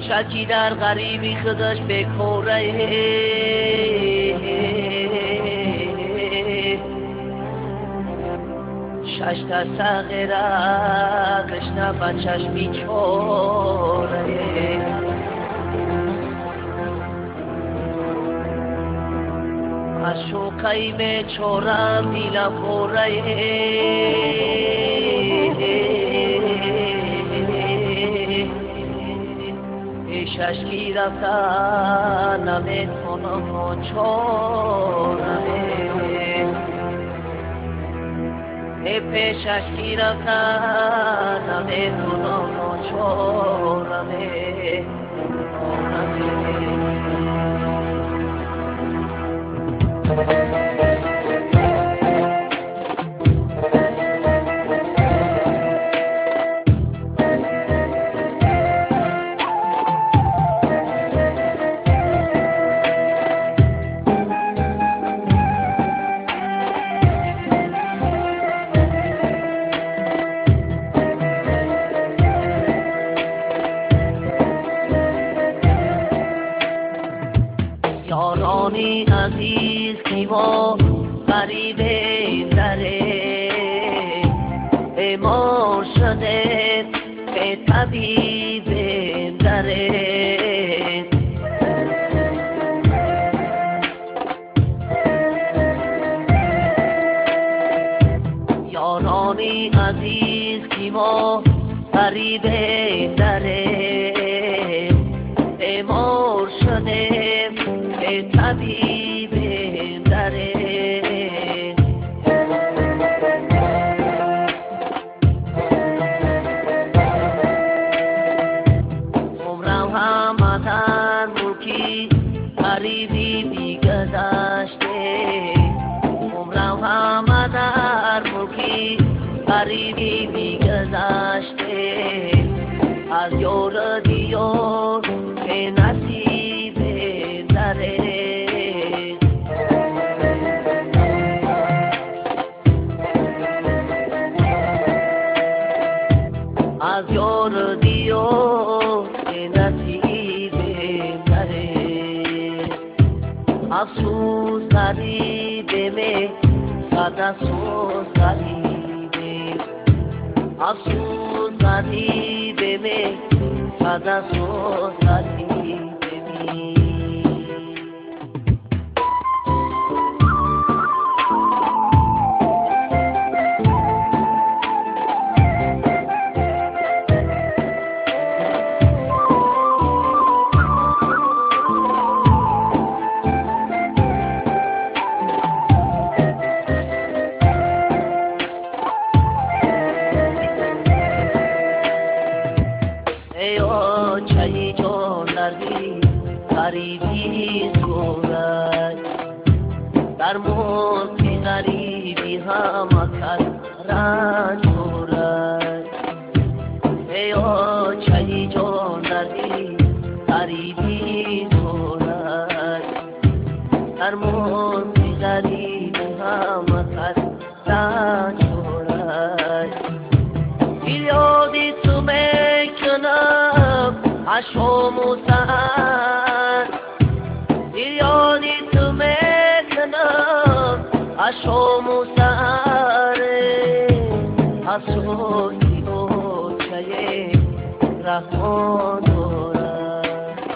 بچکی در غریبی خودش بکوره شش تا صغیره قشنه بچش بیچوره از شوقی بیچورم دیلم خوره ششکی رفتن نمیتونم و چونمه پیششکی رفتن نمیتونم و چونمه یارانی عزیز نیما غریبه دره بیمار شده به طبیب دره یارانی عزیز نیما غریبه دره بیمار شده طبیب دره عمرم همدن ملکی غریبی بیگذشته عمرم همدن ملکی غریبی بیگذشته از یار دیار به نصیب دره از یار دیار به نصیب دره افسوس غریبه می صد افسوس غریبه افسوس غریبه می صد افسوس غریبه چایی جان دردی غریبی سورد در موتی غریبی هم کس رنج سورد ایا چایی جان دردی غریبی سورد در موتی غریبی هم کس رنج سورد یادی تو میکنم عشق موسن یادی تو میکنم عشق موسن افسوسی و چه رحمان دارد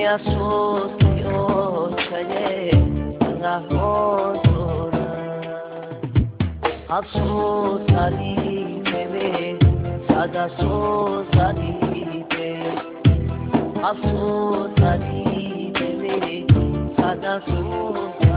افسوسی و چه رحمان دارد افسوس غریبه می صد افسوس غریبه افسوس غریبه می صد افسوس